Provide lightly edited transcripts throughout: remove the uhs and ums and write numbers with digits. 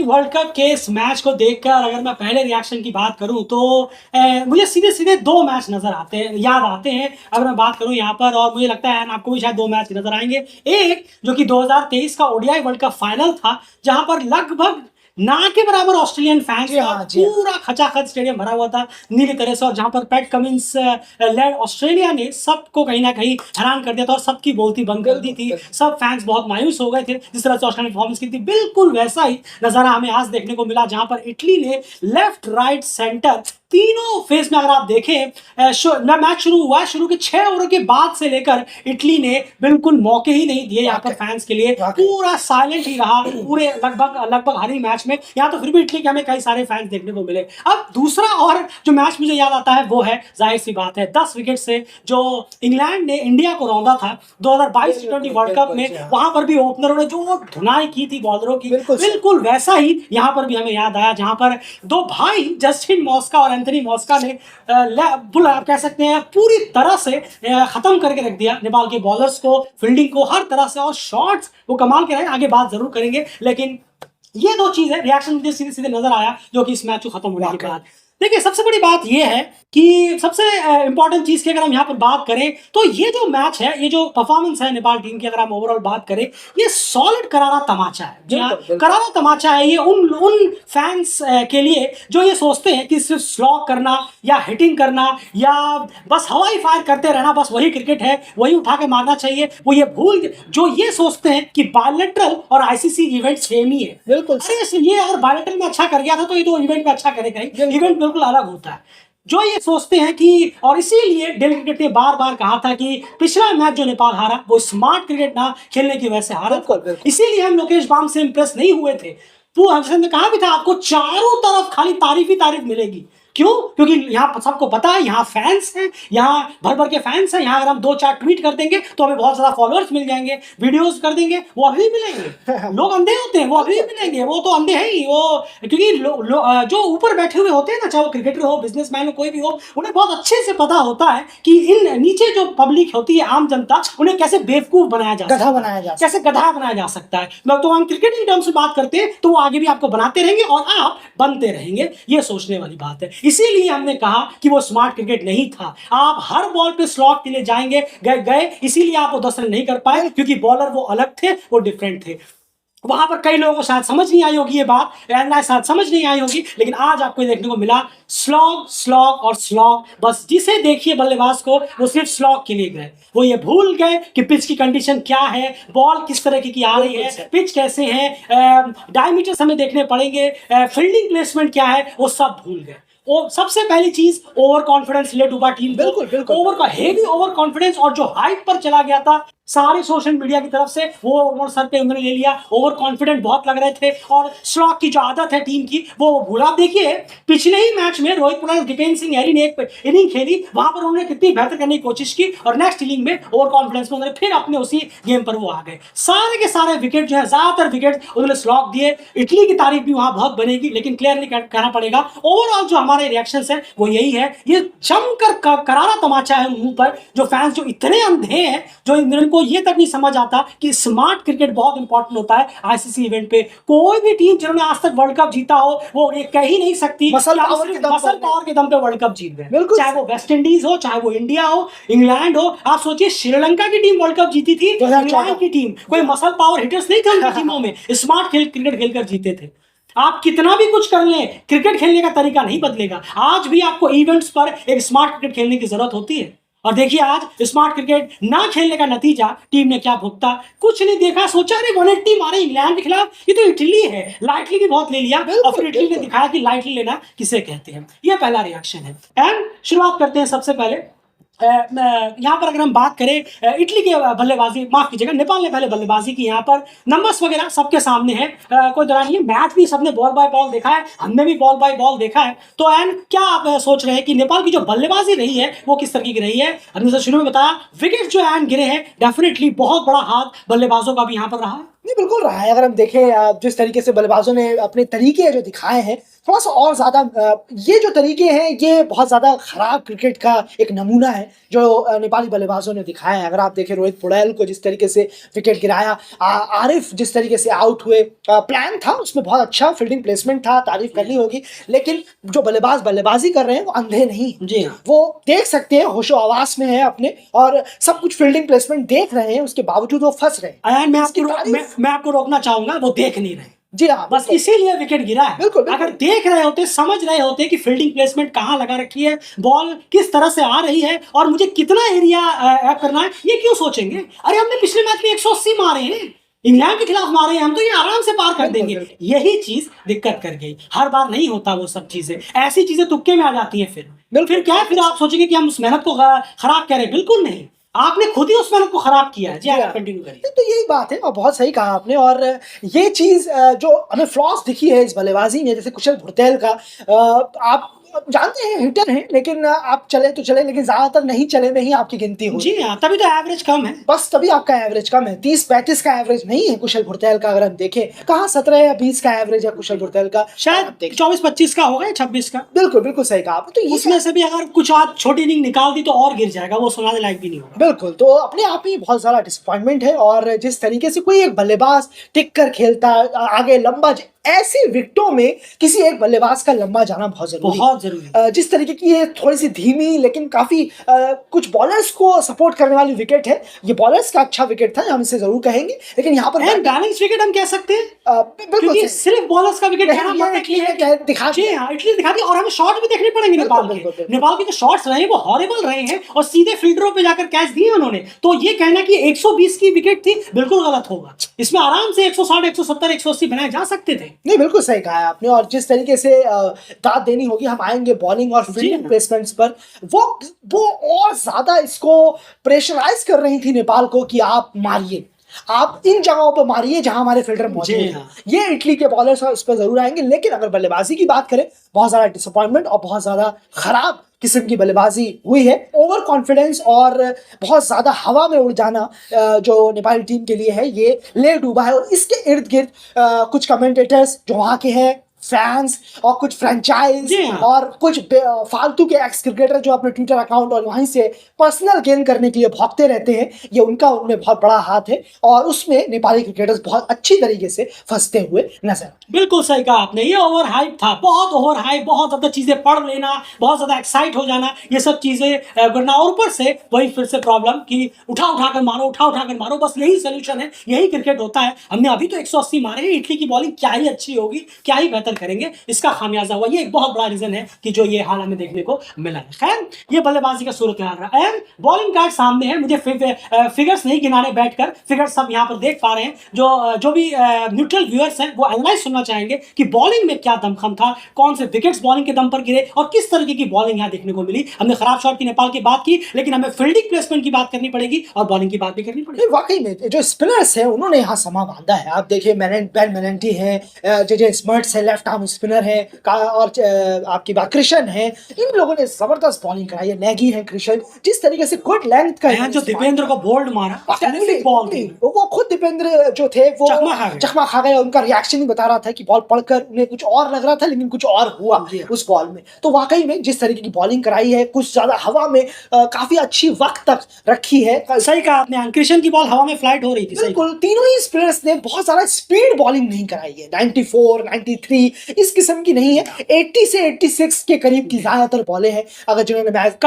World cup के इस match को देखकर अगर मैं पहले रिएक्शन की बात करूं तो मुझे सीधे सीधे दो मैच नजर आते हैं, याद आते हैं। अगर मैं बात करूं यहाँ पर, और मुझे लगता है आपको भी शायद दो मैच नजर आएंगे। एक जो कि 2023 का ओडीआई वर्ल्ड कप फाइनल था, जहां पर लगभग ना के बराबर ऑस्ट्रेलियन फैंस जी का हाँ, जी हाँ। पूरा खचाखच स्टेडियम भरा हुआ था नीली तरह से, और जहां पर पैट कमिंस लेड ऑस्ट्रेलिया ने सबको कहीं ना कहीं हैरान कर दिया था और सबकी बोलती बंद कर दी थी। सब फैंस बहुत मायूस हो गए थे जिस तरह से ऑस्ट्रेलिया ने परफॉर्मेंस की थी। बिल्कुल वैसा ही नजारा हमें आज देखने को मिला, जहां पर इटली ने लेफ्ट राइट सेंटर तीनों फेज में, अगर आप देखें मैच शुरू के 6 ओवर के बाद से लेकर इटली ने बिल्कुल मौके ही नहीं दिए यहाँ पर फैंस के लिए। पूरा साइलेंट ही रहा पूरे लगभग हर ही मैच में। यहाँ तो फिर भी इटली के हमें कई सारे फैंस देखने को मिले। अब दूसरा और जो मैच मुझे याद आता है वो है, जाहिर सी बात है, 10 विकेट से जो इंग्लैंड ने इंडिया को रौंदा था 2022 टी20 वर्ल्ड कप में। वहां पर भी ओपनरों ने जो धुनाई की थी बॉलरों की, बिल्कुल वैसा ही यहाँ पर भी हमें याद आया, जहां पर दो भाई जस्टिन मॉस्का और एंथनी मॉस्का ने आप कह सकते हैं पूरी तरह से खत्म करके रख दिया नेपाल के बॉलर्स को, फील्डिंग को, हर तरह से। और शॉट्स वो कमाल के रहे, आगे बात जरूर करेंगे। लेकिन ये दो चीजें रिएक्शन मुझे सीधे सीधे नजर आया जो कि इस मैच को खत्म होने के बाद। देखिए, सबसे बड़ी बात यह है कि सबसे इंपॉर्टेंट चीज की अगर हम यहाँ पर बात करें तो ये जो मैच है, ये जो परफॉर्मेंस है नेपाल टीम की, अगर हम ओवरऑल बात करें, ये सॉलिड करारा तमाचा है। करारा तमाचा है ये उन फैंस के लिए जो ये सोचते हैं कि सिर्फ स्लॉग करना या हिटिंग करना या बस हवाई फायर करते रहना, बस वही क्रिकेट है, वही उठा के मारना चाहिए। वो ये जो ये सोचते हैं कि बायलैटरल और आईसीसी इवेंट सेम ही है। बिल्कुल। अरे ये अगर बायलैटरल में अच्छा कर गया था तो ये तो इवेंट में अच्छा करेगा ही। इवेंट बिल्कुल अलग होता है। जो ये सोचते हैं कि, और इसीलिए डेल क्रिकेट ने बार बार कहा था कि पिछला मैच जो नेपाल हारा वो स्मार्ट क्रिकेट ना खेलने की वजह से हारा था। इसीलिए हम लोकेश बाम से इंप्रेस नहीं हुए थे। वो हमसे कहा भी था आपको चारों तरफ खाली तारीफ ही तारीफ मिलेगी। क्यों? क्योंकि यहाँ सबको पता है, यहाँ फैंस हैं, यहाँ भर भर के फैंस हैं। यहाँ अगर हम 2-4 ट्वीट कर देंगे तो हमें बहुत ज्यादा फॉलोअर्स मिल जाएंगे, वीडियोस कर देंगे, वो अभी मिलेंगे। लोग अंधे होते हैं, वो अभी मिलेंगे, वो तो अंधे हैं ही वो। क्योंकि जो ऊपर बैठे हुए होते हैं ना, चाहे वो क्रिकेटर हो, बिजनेसमैन हो, कोई भी हो, उन्हें बहुत अच्छे से पता होता है कि इन नीचे जो पब्लिक होती है, आम जनता, उन्हें कैसे बेवकूफ बनाया जा सकता है, कैसे गधा बनाया जा सकता है। तो हम क्रिकेट की टर्म से बात करते हैं तो वो आगे भी आपको बनाते रहेंगे और आप बनते रहेंगे, ये सोचने वाली बात है। इसीलिए हमने कहा कि वो स्मार्ट क्रिकेट नहीं था। आप हर बॉल पे स्लॉग के लिए जाएंगे, गए, इसीलिए आप वो 10 रन नहीं कर पाए, क्योंकि बॉलर वो अलग थे, वो डिफरेंट थे। वहां पर कई लोगों को शायद समझ नहीं आई होगी ये बात, शायद समझ नहीं आई होगी, लेकिन आज आपको देखने को मिला स्लॉग और स्लॉग। बस जिसे देखिए बल्लेबाज को, वो सिर्फ स्लॉग के लिए गए। वो ये भूल गए कि पिच की कंडीशन क्या है, बॉल किस तरह की आ रही है, पिच कैसे है, डायमीटर्स हमें देखने पड़ेंगे, फील्डिंग प्लेसमेंट क्या है, वो सब भूल गए। वो सबसे पहली चीज ओवर कॉन्फिडेंस ले डूबा टीम। बिल्कुल ओवर का हेवी ओवर कॉन्फिडेंस, और जो हाइप पर चला गया था सारे सोशल मीडिया की तरफ से, वो सर पे उन्होंने ले लिया। ओवर कॉन्फिडेंट बहुत लग रहे थे, और स्लॉग की जो आदत है टीम की वो भूला। देखिए, पिछले ही मैच में रोहित कुमार, दीपेंद्र सिंह हैरी ने एक इनिंग खेली, वहां पर उन्होंने कितनी बेहतर करने की कोशिश की, और नेक्स्ट इनिंग में ओवर कॉन्फिडेंस में उन्होंने फिर अपने उसी गेम पर वो आ गए। सारे के सारे विकेट जो है, ज्यादातर विकेट उन्होंने स्लॉग दिए। इटली की तारीफ भी वहां बहुत बनेगी, लेकिन क्लियरली कहना पड़ेगा ओवरऑल जो हमारे रिएक्शन है वो यही है। ये जमकर करारा तमाचा है मुंह पर। जो फैंस जो इतने अंधे हैं, जो इनको ये तक नहीं समझ आता कि स्मार्ट क्रिकेट बहुत इंपॉर्टेंट होता है आईसीसी इवेंट पे। कोई भी टीम जिन्होंने आज तक वर्ल्ड कप जीता हो, वो ये कह ही नहीं सकती मसल पावर के दम पे वर्ल्ड कप जीत गए। चाहे वो वेस्ट इंडीज हो, चाहे वो इंडिया हो, इंग्लैंड हो। आप सोचिए, श्रीलंका की टीम वर्ल्ड कप जीती थी, इंग्लैंड की टीम, कोई मसल पावर हिटर्स नहीं थे उनकी टीमों में, स्मार्ट क्रिकेट खेलकर जीते थे। आप कितना भी कुछ कर लें, क्रिकेट खेलने का तरीका नहीं बदलेगा। आज भी आपको इवेंट्स पर एक स्मार्ट क्रिकेट खेलने की जरूरत होती है। और देखिए, आज स्मार्ट क्रिकेट ना खेलने का नतीजा टीम ने क्या भुगता। कुछ नहीं देखा, सोचा अरे 180 मारे इंग्लैंड के खिलाफ, ये तो इटली है, लाइटली भी बहुत ले लिया, और फिर इटली ने दिखाया कि लाइटली लेना किसे कहते हैं। ये पहला रिएक्शन है। एंड शुरुआत करते हैं सबसे पहले यहाँ पर अगर हम बात करें इटली के बल्लेबाजी, माफ कीजिएगा, नेपाल ने पहले बल्लेबाजी की। यहाँ पर नंबर्स वगैरह सबके सामने है, कोई दौरान नहीं है। मैच भी सबने बॉल बाय बॉल देखा है, हमने भी बॉल बाय बॉल देखा है। तो एंड क्या आप सोच रहे हैं कि नेपाल की जो बल्लेबाजी रही है वो किस तरह की रही है? हमने शुरू में बताया, विकेट जो एंड गिरे हैं, डेफिनेटली बहुत बड़ा हाथ बल्लेबाजों का भी यहाँ पर रहा है। नहीं, बिल्कुल रहा है। अगर हम देखें जिस तरीके से बल्लेबाजों ने अपने तरीके जो दिखाए हैं, थोड़ा-सा और ज़्यादा ये जो तरीके हैं, ये बहुत ज़्यादा खराब क्रिकेट का एक नमूना है, जो नेपाली बल्लेबाजों ने दिखाया है। अगर आप देखें रोहित पौडेल को जिस तरीके से विकेट गिराया, आरिफ जिस तरीके से आउट हुए, प्लान था, उसमें बहुत अच्छा फील्डिंग प्लेसमेंट था, तारीफ़ करनी होगी। लेकिन जो बल्लेबाज बल्लेबाज़ी कर रहे हैं, वो अंधे नहीं। जी हाँ। वो देख सकते हैं, होशो-हवास में हैं अपने और सब कुछ फील्डिंग प्लेसमेंट देख रहे हैं, उसके बावजूद वो फँस रहे हैं। अयान, इसकी तारीफ मैं आपको रोकना चाहूंगा, वो देख नहीं रहे, जी हाँ, बस बिल्कुल। इसीलिए विकेट गिरा है। बिल्कुल, बिल्कुल। अगर देख रहे होते, समझ रहे होते कि फील्डिंग प्लेसमेंट कहाँ लगा रखी है, बॉल किस तरह से आ रही है और मुझे कितना एरिया करना है, ये क्यों सोचेंगे? अरे हमने पिछले मैच में 180 मारे हैं, इंग्लैंड के खिलाफ मारे हैं, हम तो ये आराम से पार कर बिल्कुल, देंगे। बिल्कुल। यही चीज दिक्कत कर गई। हर बार नहीं होता वो सब चीजें, ऐसी चीजें तुक्के में आ जाती हैं। फिर क्या है, फिर आप सोचेंगे कि हम उस मेहनत को खराब करें? बिल्कुल नहीं, आपने खुद ही उस मेहनत को खराब किया है। जी हाँ, कंटिन्यू करिए। तो यही बात है और बहुत सही कहा आपने। और ये चीज़ जो हमें फ्लॉस दिखी है इस बल्लेबाजी में, जैसे कुशल भुरतेल का, आप जानते हैं हिटर हैं, लेकिन आप चले तो चले, लेकिन ज़्यादातर नहीं चले में ही आपकी गिनती होगी। जी हाँ, तभी तो एवरेज कम है। बस तभी आपका एवरेज कम है। 30-35 का एवरेज नहीं है कुशल भुरतेल का। अगर हम देखें, कहाँ 17 या 20 का एवरेज है कुशल भुरतेल का, शायद 24-25 का होगा या 26 का। बिल्कुल, बिल्कुल सही कहा आपने। तो ये उसमें से भी अगर कुछ आज छोटी इनिंग निकाल दी तो और गिर जाएगा, वो सुनाने लायक भी नहीं होगा। बिल्कुल, तो अपने आप में बहुत ज़्यादा डिसअपॉइंटमेंट है। और जिस तरीके से कोई एक बल्लेबाज टिक कर खेलता, आगे लंबा, ऐसी विकेटों में किसी एक बल्लेबाज का लंबा जाना बहुत ज़रूरी है। जिस तरीके की ये थोड़ी-सी धीमी लेकिन काफ़ी कुछ बॉलर्स को सपोर्ट करने वाली विकेट है, ये बॉलर्स का अच्छा विकेट था, हम इसे ज़रूर कहेंगे। लेकिन यहाँ पर बैलेंस विकेट हम कह सकते हैं, बिल्कुल क्योंकि सिर्फ बॉलर्स का विकेट दिखा दिखा दी। और हमें शॉट भी देखने पड़ेंगे नेपाल के। नेपाल के जो शॉट्स रहे वो हॉरिबल रहे हैं और सीधे फील्डरों पे जाकर कैच दिए उन्होंने। तो ये कहना कि 120 की विकेट थी, बिल्कुल गलत होगा। इसमें आराम से 160, 170, 180 बनाए जा सकते थे। नहीं, बिल्कुल सही कहा है आपने। और जिस तरीके से दाद देनी होगी, हम आएंगे बॉलिंग और फील्डिंग प्लेसमेंट्स पर। वो और ज्यादा इसको प्रेशराइज कर रही थी नेपाल को कि आप मारिए, आप इन जगहों पर मारिए जहां हमारे फील्डर मौजूद हैं। ये इटली के बॉलर्स उस पर जरूर आएंगे। लेकिन अगर बल्लेबाजी की बात करें, बहुत ज्यादा डिसअपॉइंटमेंट और बहुत ज्यादा खराब किस्म की बल्लेबाजी हुई है। ओवर कॉन्फिडेंस और बहुत ज्यादा हवा में उड़ जाना जो नेपाली टीम के लिए है, ये ले डूबा है। और इसके इर्द गिर्द कुछ कमेंटेटर्स जो वहाँ के हैं, फैंस और कुछ फ्रेंचाइज और कुछ फालतू के एक्स क्रिकेटर जो अपने ट्विटर अकाउंट और वहीं से पर्सनल गेन करने के लिए भौंकते रहते हैं, ये उनमें बहुत बड़ा हाथ है। और उसमें नेपाली क्रिकेटर्स बहुत अच्छी तरीके से फंसते हुए नजर। बिल्कुल सही कहा आपने, ये ओवर हाइप था, बहुत ओवर हाइप, बहुत ज्यादा चीजें पढ़ लेना, बहुत ज्यादा एक्साइट हो जाना, ये सब चीजें करना। और ऊपर से वही फिर से प्रॉब्लम कि उठा उठा कर मारो, बस यही सोल्यूशन है, यही क्रिकेट होता है। हमने अभी तो 180 मारे हैं, इटली की बॉलिंग क्या ही अच्छी होगी, क्या ही बेहतर करेंगे, इसका खामियाजा हुआ। ये एक बहुत बड़ा रीजन है कि जो ये हाल हमें देखने को मिला है। खैर, ये बल्लेबाजी का सूरत हाल रहा है। बॉलिंग कार्ड सामने है, मुझे फिगर्स नहीं गिनाने बैठकर, फिगर्स सब यहाँ पर देख पा रहे हैं। जो भी न्यूट्रल व्यूअर्स हैं वो एनालाइज सुनना चाहेंगे कि बॉलिंग में क्या दमखम था, कौन से विकेट्स बॉलिंग के दम पर गिरे और किस तरीके की बॉलिंग यहाँ देखने को मिली। हमने खराब शॉट की नेपाल की बात की, लेकिन हमें फील्डिंग प्लेसमेंट की बात करनी पड़ेगी और बॉलिंग की बात भी करनी पड़ेगी। वाकई में जो स्पिनर्स हैं उन्होंने यहाँ समा बांधा है। आप देखिए, बेन मेनेंटी है, जे स्मर्ट्स है, लेफ्ट आर्म स्पिनर है, और आपकी बात कृष्ण है, इन लोगों ने जबरदस्त बॉलिंग कराई है। नेगी है, कृष्ण, जिस तरीके से गुड लेंथ का जो दीपेंद्र को बोल्ड मारा, वो खुद दीपेंद्र जो थे वो चकमा खा गए। उनका रिएक्शन ही बता रहा था कि बॉल पढ़कर उन्हें कुछ और लग रहा था, लेकिन कुछ और हुआ उस बॉल में। तो वाकई में जिस तरीके की बॉलिंग कराई है, कुछ ज्यादा हवा में काफी अच्छी वक्त तक रखी है। सही कहा आपने, कृष्ण की बॉल हवा में फ्लाइट हो रही थी। बिल्कुल, तीनों ही स्पिनर्स ने बहुत सारा स्पीड बॉलिंग नहीं कराई है। 94, 93 इस किस्म की नहीं है, 80 से 86 के करीब की ज्यादातर बॉलें हैं। अगर जिन्होंने मैच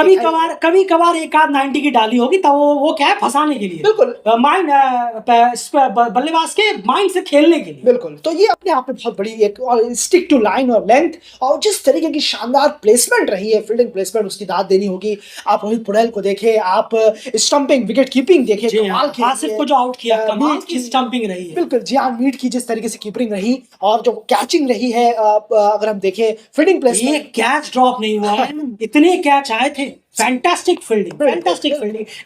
कभी कभार एक आध 90 की डाली होगी, तब वो क्या है, फंसाने के लिए, बिल्कुल माइंड बल्लेबाज के माइंड से खेलने के लिए। बिल्कुल, तो ये अपने आप में बहुत बड़ी एक और स्टिक टू लाइन और लेंथ और जिस तरीके की शानदार प्लेसमेंट रही है, फील्डिंग प्लेसमेंट, उसकी दाद देनी होगी। आप रोहित पौडेल को देखें, आप स्टंपिंग, विकेट कीपिंग देखें, आसिफ को जो आउट किया, कमाल की स्टंपिंग रही है। बिल्कुल, जियान मीट की जिस तरीके से कीपिंग रही और जो कैचिंग रही है, अगर हम देखें फील्डिंग प्लेसमेंट, कैच ड्रॉप नहीं हुआ है, इतने कैच आए थे। फैंटास्टिक फील्डिंग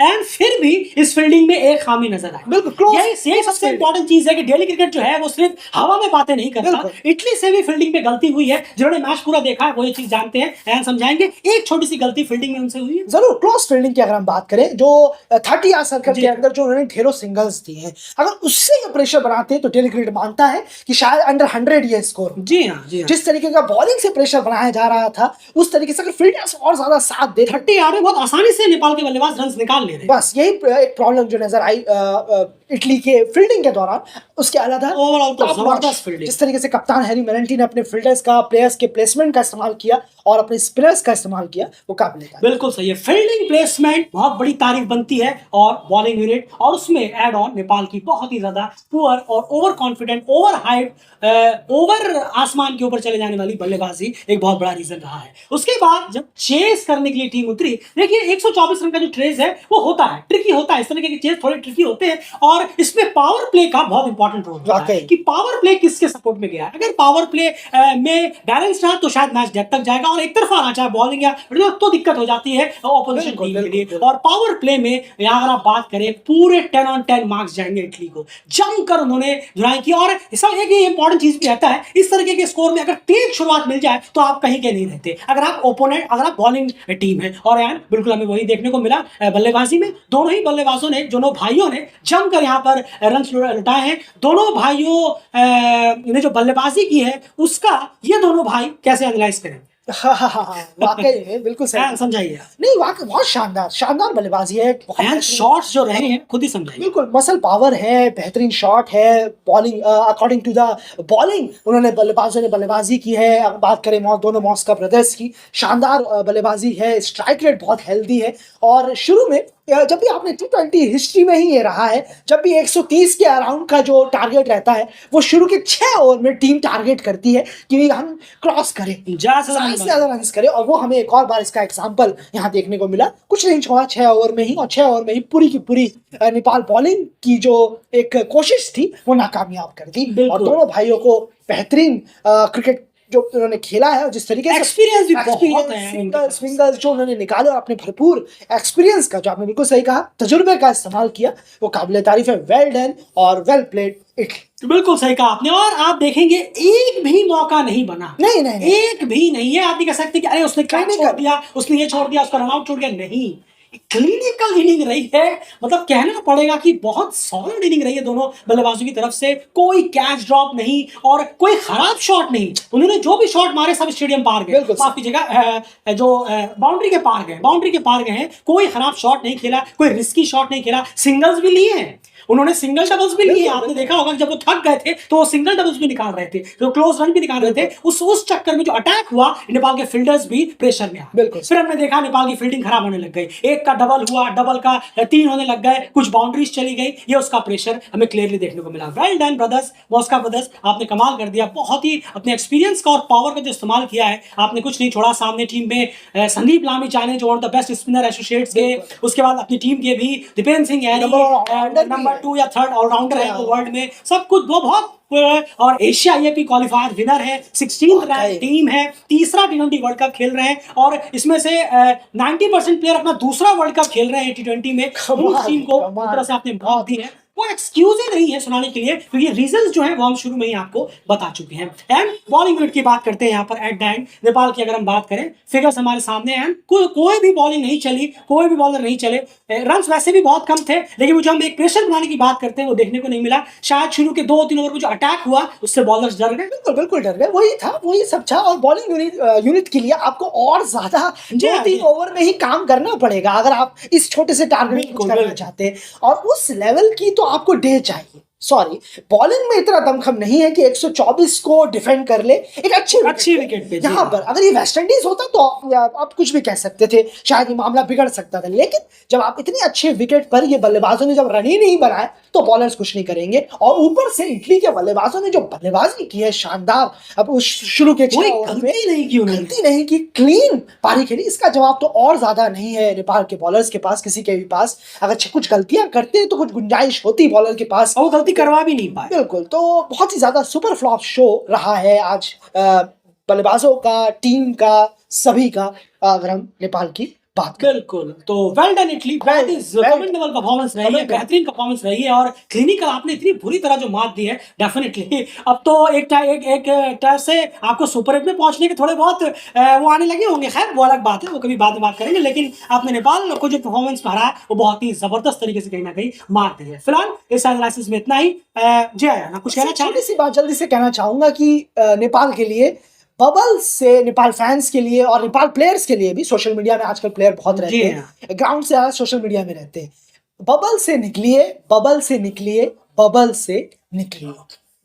एंड फिर भी इस फील्डिंग में एक खामी नजर आई। बिल्कुल यही सबसे इंपॉर्टेंट चीज है कि डेली क्रिकेट जो है वो सिर्फ हवा में बातें नहीं करता। इटली से भी फील्डिंग में गलती हुई है, जिन्होंने मैच पूरा देखा है वो ये चीज जानते हैं एंड समझाएंगे। एक छोटी सी गलती फील्डिंग में उनसे हुई है जरूर। क्लोज फील्डिंग की अगर हम बात करें, जो 30 यार्ड सर्कल के अंदर जो उन्होंने ढेरों सिंगल्स दिए हैं, अगर उससे ये प्रेशर बनाते हैं तो डेली क्रिकेट मानता है कि शायद अंडर 100 ये स्कोर। जी हाँ। जिस तरीके का बॉलिंग से प्रेशर बनाया जा रहा था उस तरीके से अगर फील्डर्स और ज्यादा साथ दे 30 यार्ड में बहुत आसानी से नेपाल के बल्लेबाज रन निकाल ले रहे हैं। बस यही एक प्रॉब्लम जो नजर आई इटली के फील्डिंग के दौरान। उसके अलावा ओवरऑल तो जबरदस्त फील्डिंग। जिस तरीके से कप्तान हैरी मेलेंटी ने अपने फील्डर्स का, प्लेयर्स के प्लेसमेंट का इस्तेमाल किया और अपने स्पिनर्स का इस्तेमाल किया, वो काबिल तारीफ। बिल्कुल सही है। फील्डिंग प्लेसमेंट बहुत बड़ी तारीफ बनती है और बॉलिंग यूनिट और उसमें एड ऑन नेपाल की बहुत ही ज्यादा पुअर और over confident, over height, over आसमान के ऊपर चले जाने वाली बल्लेबाजी एक बहुत बड़ा रीजन रहा है। उसके बाद जब चेस करने के लिए टीम उतरी, देखिए 124 रन का जो ट्रेस है वो होता है, ट्रिकी होता है। इस तरह के चेस थोड़े ट्रिकी होते हैं और इसमें पावर प्ले का बहुत इंपॉर्टेंट रोल होता है कि पावर प्ले किसके सपोर्ट में गया। अगर पावर प्ले में बैलेंस रहा तो शायद मैच डेथ तक जाएगा और एक तरफा रहा चाहे बॉलिंग या तो दिक्कत हो जाती है ऑपोजिशन टीम के लिए। और पावर प्ले में यहाँ अगर आप बात करें पूरे 10 on 10 मार्क्स जाएंगे इटली को, जमकर उन्होंने जुड़ाई की। और सब एक इंपॉर्टेंट चीज भी रहता है इस तरीके के स्कोर में, अगर तेज शुरुआत मिल जाए तो आप कहीं के नहीं रहते अगर आप ओपोनेंट, अगर आप बॉलिंग टीम है। और यार बिल्कुल हमें वही देखने को मिला बल्लेबाजी में। दोनों ही बल्लेबाजों ने, दोनों भाइयों ने जमकर यहाँ पर रन लुटाए हैं। दोनों भाइयों ने जो बल्लेबाजी की है उसका ये दोनों भाई कैसे एनालाइज करें? वाकई में बिल्कुल सही समझाइए। नहीं, वाकई बहुत शानदार बल्लेबाजी है। शॉट्स जो रहे हैं खुद ही समझाइए। बिल्कुल मसल पावर है, बेहतरीन शॉट है। Bowling according to the bowling उन्होंने बल्लेबाजों ने बल्लेबाजी की है। अब बात करें दोनों मॉस्का ब्रदर्स की, शानदार बल्लेबाजी है। स्ट्राइक रेट बहुत हेल्दी है। और शुरू में जब भी आपने T20 हिस्ट्री में ही ये रहा है, जब भी 130 के अराउंड का जो टारगेट रहता है वो शुरू के 6 ओवर में टीम टारगेट करती है कि हम क्रॉस करें, ज्यादा रन करें। और वो हमें एक और बार इसका एग्जांपल यहाँ देखने को मिला। कुछ नहीं छोड़ा 6 ओवर में ही, और 6 ओवर में ही पूरी की पूरी नेपाल बॉलिंग की जो एक कोशिश थी वो नाकामयाब कर दी। और दोनों भाइयों को बेहतरीन क्रिकेट जो उन्होंने खेला है और जिस तरीके से एक्सपीरियंस भी बहुत है, स्विंगर्स जो उन्होंने निकाले और अपने भरपूर एक्सपीरियंस का, जो आपने बिल्कुल सही कहा, तजुर्बे का इस्तेमाल किया, वो काबिल तारीफ है। वेल डन और वेल प्लेड इटली। बिल्कुल सही कहा आपने। और आप देखेंगे एक भी मौका नहीं बना, नहीं एक भी नहीं है। आप नहीं कह सकते कि अरे उसने क्या छोड़ दिया, उसने ये छोड़ दिया, उसका रन आउट छोड़ गया। नहीं, क्लिनिकल इनिंग रही है। मतलब कहना पड़ेगा कि बहुत सॉलिड इनिंग रही है दोनों बल्लेबाजों की तरफ से। कोई कैच ड्रॉप नहीं और कोई खराब शॉट नहीं। उन्होंने जो भी शॉट मारे सब स्टेडियम पार गए, माफ कीजिएगा जो बाउंड्री के पार गए हैं। कोई खराब शॉट नहीं खेला, कोई रिस्की शॉट नहीं खेला। सिंगल्स भी लिए हैं उन्होंने, सिंगल डबल्स भी लिए। आपने देखा होगा जब वो थक गए थे तो वो सिंगल डबल्स भी निकाल रहे थे, जो क्लोज रन भी निकाल रहे थे। उस चक्कर में जो अटैक हुआ, नेपाल के फील्डर्स भी प्रेशर में आ गए। फिर हमने देखा नेपाल की फील्डिंग खराब होने लग गई। एक का डबल हुआ, डबल का 3 होने लग गए, कुछ बाउंड्रीज चली गई। ये उसका प्रेशर हमें क्लियरली देखने को मिला। वेल डन ब्रदर्स, मॉस्का ब्रदर्स, आपने कमाल कर दिया। बहुत ही अपने एक्सपीरियंस का और पावर का जो इस्तेमाल किया है आपने, कुछ नहीं छोड़ा। सामने टीम में संदीप लामी चाइने जो one of the best spinner associates के, उसके बाद अपनी टीम के भी दीपेंद्र सिंह नंबर 2 या 3rd ऑलराउंडर है वो वर्ल्ड में। सब कुछ वो बहुत, और एशिया आईएपी क्वालिफायर विनर है, 16th रैंक टीम है, तीसरा T20 वर्ल्ड कप खेल रहे हैं और इसमें से 90% प्लेयर अपना दूसरा वर्ल्ड कप खेल रहे हैं T20 में। उस टीम को एक तरह से आपने बहुत दी है। वो एक्सक्यूज ही नहीं है सुनाने के लिए, क्योंकि रीजंस जो है वो हम शुरू में ही आपको बता चुके हैं। एंड बॉलिंग यूनिट की बात करते हैं यहाँ पर एट द एंड। नेपाल की अगर हम बात करें, फिगर्स हमारे सामने हैं। कोई भी बॉलिंग नहीं चली, कोई भी बॉलर नहीं चले। रन्स वैसे भी बहुत कम थे, लेकिन जो हम एक प्रेशर बनाने की बात करते हैं वो देखने को नहीं मिला। शायद शुरू के 2-3 ओवर में जो अटैक हुआ उससे बॉलर्स डर गए। बिल्कुल डर गए, वही था, वही सब था। और बॉलिंग यूनिट के लिए आपको और ज्यादा 2-3 ओवर में ही काम करना पड़ेगा अगर आप इस छोटे से टारगेट को करना चाहते हैं। और उस लेवल की तो आपको डे चाहिए। सॉरी, बॉलिंग में इतना दमखम नहीं है कि 124 को डिफेंड कर ले एक अच्छी विकेट पे। यहाँ पर अगर ये वेस्ट इंडीज होता तो आप कुछ भी कह सकते थे, शायद ये मामला बिगड़ सकता था। लेकिन जब आप इतनी अच्छे विकेट पर, ये बल्लेबाजों ने जब रन ही नहीं बनाए तो बॉलर्स कुछ नहीं करेंगे। और ऊपर से इटली के बल्लेबाजों ने जो बल्लेबाजी की है शानदार। अब उस शुरू के गलती नहीं की, क्लीन पारी खेली। इसका जवाब तो और ज्यादा नहीं है नेपाल के बॉलर्स के पास, किसी के भी पास। अगर कुछ गलतियां करते तो कुछ गुंजाइश होती बॉलर के पास, वो गलती करवा भी नहीं पाए। बिल्कुल। तो बहुत ही ज्यादा सुपर फ्लॉप शो रहा है आज बल्लेबाजों का, टीम का, सभी का। अगर हम नेपाल की बात करें। बिल्कुल, तो वेल डन इटली, बहुत ही कमेंडेबल परफॉर्मेंस रही है, बेहतरीन परफॉर्मेंस रही है और क्लिनिकल आपने इतनी बुरी तरह जो मात दी है, डेफिनेटली अब तो एक तरह से आपको सुपर 8 में पहुंचने के थोड़े बहुत वो आने लगे होंगे। खैर वो अलग बात है, वो कभी बाद में बात करेंगे, लेकिन आपने नेपाल को जो परफॉर्मेंस हराया वो बहुत ही जबरदस्त तरीके से कहीं ना कहीं मार दी है। फिलहाल इस एनालिसिस में इतना ही। जय ना कुछ कहना छोटी चाहिए? सी बात जल्दी से कहना चाहूंगा कि नेपाल के लिए, बबल से, नेपाल फैंस के लिए और नेपाल प्लेयर्स के लिए भी, सोशल मीडिया में आजकल प्लेयर बहुत रहते जी हैं, ग्राउंड से ज्यादा सोशल मीडिया में रहते हैं, बबल से निकलिए, बबल से निकलिए, बबल से निकलिए,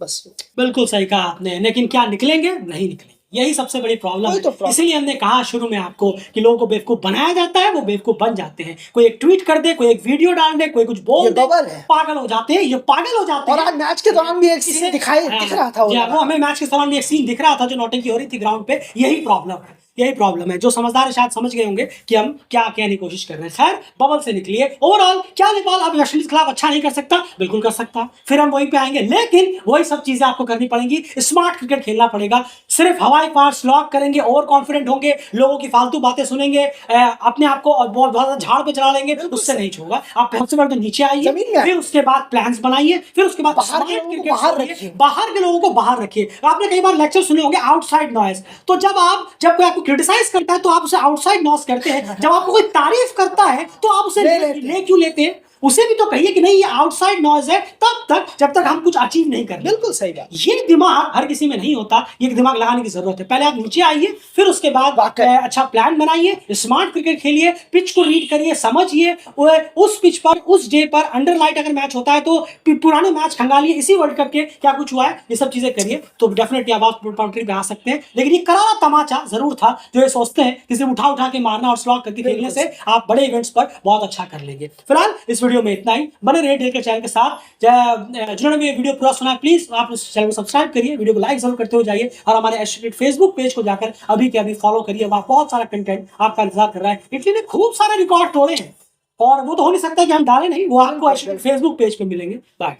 बस। बिल्कुल सही कहा आपने, लेकिन क्या निकलेंगे? नहीं निकलेंगे, यही सबसे बड़ी प्रॉब्लम वही है। तो प्रॉब्लम। इसीलिए हमने कहा शुरू में आपको कि लोगों को बेवकूफ बनाया जाता है, वो बेवकूफ बन जाते हैं। कोई एक ट्वीट कर दे, कोई एक वीडियो डाल दे, कोई कुछ बोल ये दे, बबल है। पागल हो जाते हैं, ये पागल हो जाते और हैं। आज मैच के दौरान भी एक सीन दिख रहा था वो हमें मैच के दौरान भी एक सीन दिख रहा था जो नौटंकी हो रही थी ग्राउंड पे। यही प्रॉब्लम है, यही प्रॉब्लम है। जो समझदार है शायद समझ गए होंगे कि हम क्या कहने की कोशिश कर रहे हैं। खैर, बबल से निकलिए। ओवरऑल क्या नेपाल अब वेस्ट इंडीज के खिलाफ अच्छा नहीं कर सकता? बिल्कुल कर सकता, फिर हम वहीं पे आएंगे, लेकिन वही सब चीजें आपको करनी पड़ेंगी। स्मार्ट क्रिकेट खेलना पड़ेगा। सिर्फ हवाई पास लॉक करेंगे, ओवर कॉन्फिडेंट होंगे, लोगों की फालतू बातें सुनेंगे, अपने आप को बहुत ज्यादा झाड़ पे चढ़ा लेंगे, उससे नहीं होगा। आप सबसे पहले तो नीचे आइए, फिर उसके बाद प्लान्स बनाइए, फिर उसके बाद बाहर के लोगों को बाहर रखिए। बाहर के लोगों को बाहर रखिए। आपने कई बार लेक्चर सुने होंगे आउटसाइड नॉइज। तो जब कोई आपको क्रिटिसाइज करता है तो आप उसे आउटसाइड नॉइज करते हैं। जब आपको कोई तारीफ करता है तो आप उसे ले क्यों लेते हैं? उसे भी तो कहिए कि नहीं ये आउटसाइड नॉइज है, तब तक जब तक हम कुछ अचीव नहीं कर। बिल्कुल सही बात। ये दिमाग हर किसी में नहीं होता, ये दिमाग लगाने की जरूरत है। पहले आप नीचे आइए, फिर उसके बाद अच्छा प्लान बनाइए, स्मार्ट क्रिकेट खेलिए, पिच को रीड करिए, समझिए। उस पिच पर, उस डे पर अंडर लाइट अगर मैच होता है तो पुराने मैच खंगालिए, इसी वर्ल्ड कप के क्या कुछ हुआ है, ये सब चीजें करिए, तो डेफिनेटली आप बाउंड्री पे आ सकते हैं। लेकिन ये करारा तमाचा जरूर था जो ये सोचते हैं कि सिर्फ उठा के मारना और स्लॉग करके खेलने से आप बड़े इवेंट्स पर बहुत अच्छा कर लेंगे। फिलहाल इस वीडियो में इतना ही। बने रहिए डेल के चैनल के साथ। जिन्होंने भी वीडियो पूरा सुना, प्लीज आप इस चैनल को सब्सक्राइब करिए, वीडियो को लाइक जरूर करते हुए जाइए और हमारे एस्ट्रोनेट फेसबुक पेज को जाकर अभी के अभी फॉलो करिए। वहां बहुत सारा कंटेंट आपका इंतजार कर रहा है। इटली ने खूब सारे रिकॉर्ड तोड़े हैं और वो तो हो नहीं सकता कि हम डालें नहीं, वो आपको एस्ट्रोनेट फेसबुक पेज पे मिलेंगे। बाय।